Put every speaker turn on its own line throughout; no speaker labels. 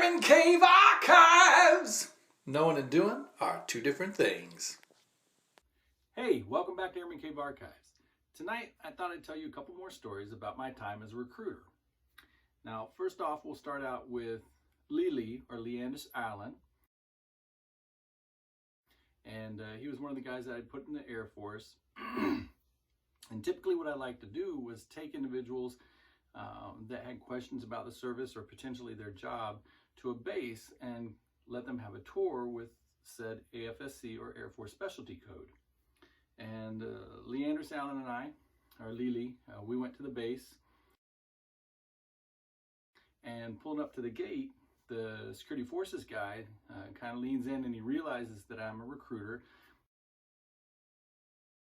Airman Cave Archives! Knowing and doing are two different things.
Hey, welcome back to Airman Cave Archives. Tonight, I thought I'd tell you a couple more stories about my time as a recruiter. Now, first off, we'll start out with Lily, or Leandris Allen. And he was one of the guys that I'd put in the Air Force. And typically what I like to do was take individuals that had questions about the service or potentially their job to a base and let them have a tour with said AFSC or Air Force Specialty Code. And Leandris Allen and I, or Lily, we went to the base, and pulling up to the gate, the security forces guy kind of leans in and he realizes that I'm a recruiter.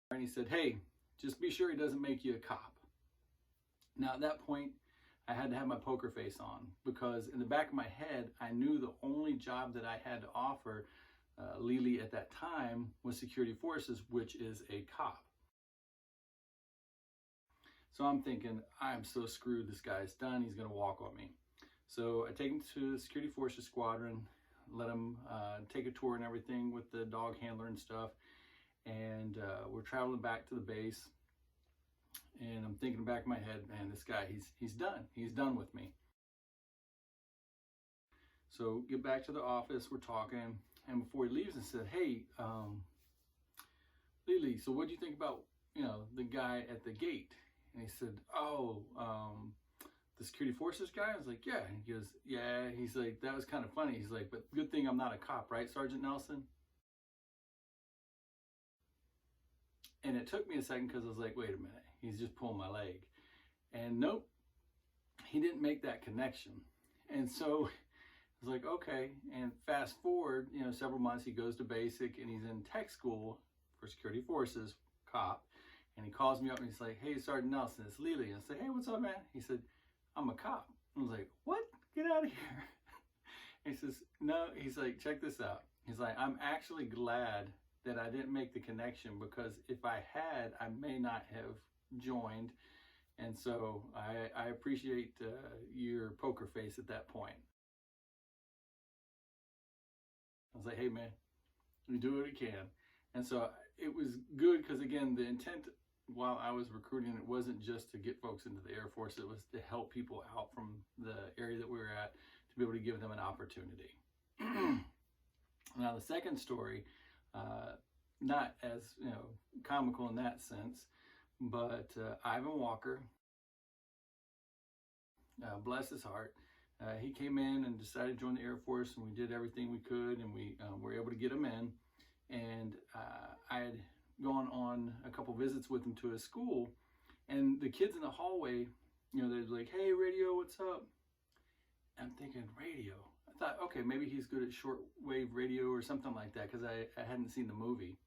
And he said, "Hey, just be sure he doesn't make you a cop." Now at that point, I had to have my poker face on, because in the back of my head, I knew the only job that I had to offer Lily at that time was security forces, which is a cop. So I'm thinking, I'm so screwed, this guy's done, he's gonna walk on me. So I take him to the security forces squadron, let him take a tour and everything with the dog handler and stuff, and we're traveling back to the base. And I'm thinking back in my head, man, this guy, he's done with me. So get back to the office, we're talking, and before he leaves, I said, "Hey, Lily, so what do you think about, the guy at the gate?" And he said, "Oh, the security forces guy?" I was like, "Yeah." He goes, "Yeah." He's like, "That was kind of funny." He's like, "But good thing I'm not a cop, right, Sergeant Nelson?" And it took me a second, because I was like, wait a minute, he's just pulling my leg. And nope, he didn't make that connection. And so I was like, okay. And fast forward, several months, he goes to basic and he's in tech school for security forces, cop. And he calls me up and he's like, "Hey, Sergeant Nelson, it's Lily." And I said, "Hey, what's up, man?" He said, "I'm a cop." I was like, "What? Get out of here." He says, "No," he's like, "Check this out." He's like, "I'm actually glad that I didn't make the connection, because if I had, I may not have joined. And so I appreciate your poker face at that point." I was like, "Hey man, we do what we can." And so it was good, because again, the intent while I was recruiting, it wasn't just to get folks into the Air Force, it was to help people out from the area that we were at, to be able to give them an opportunity. Now the second story, not as comical in that sense, but Ivan Walker, bless his heart, he came in and decided to join the Air Force, and we did everything we could, and we were able to get him in. And I had gone on a couple visits with him to his school, and the kids in the hallway, they're like, "Hey, radio, what's up?" I'm thinking, radio? I thought, okay, maybe he's good at shortwave radio or something like that, because I hadn't seen the movie.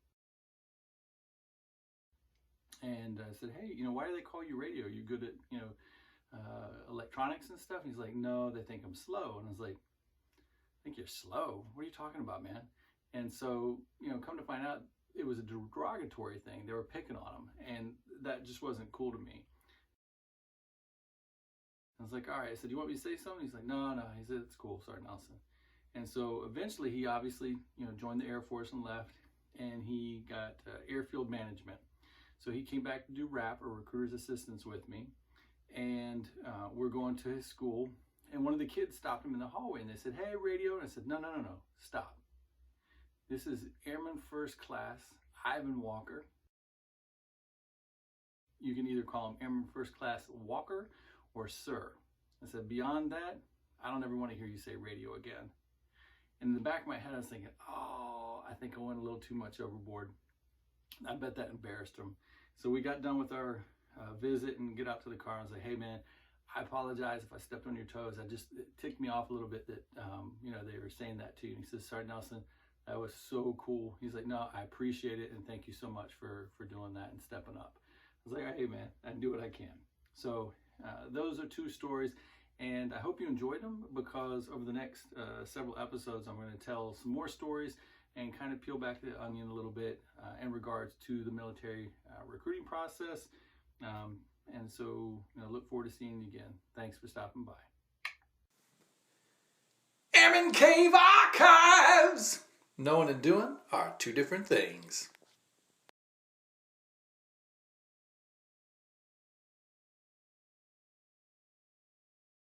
And I said, "Hey, why do they call you radio? You good at, electronics and stuff?" And he's like, "No, they think I'm slow." And I was like, "Think you're slow? What are you talking about, man?" And so, come to find out, it was a derogatory thing. They were picking on him, and that just wasn't cool to me. I was like, "All right." I said, "You want me to say something?" He's like, No. He said, "It's cool, Sergeant Nelson." And so eventually he obviously, joined the Air Force and left, and he got airfield management. So he came back to do RAP, or recruiter's assistance, with me, and we're going to his school, and one of the kids stopped him in the hallway, and they said, "Hey, radio." And I said, No, stop. This is Airman First Class Ivan Walker. You can either call him Airman First Class Walker or sir. I said, beyond that, I don't ever want to hear you say radio again. And in the back of my head, I was thinking, oh, I think I went a little too much overboard. I bet that embarrassed him. So we got done with our visit and get out to the car. I was like, "Hey man, I apologize if I stepped on your toes. It ticked me off a little bit that, they were saying that to you." And he says, "Sergeant Nelson, that was so cool." He's like, "No, I appreciate it, and thank you so much for doing that and stepping up." I was like, "Hey man, I do what I can." So those are two stories, and I hope you enjoyed them, because over the next several episodes, I'm going to tell some more stories and kind of peel back the onion a little bit in regards to the military recruiting process. And so, look forward to seeing you again. Thanks for stopping by.
Man Cave Archives! Knowing and doing are two different things.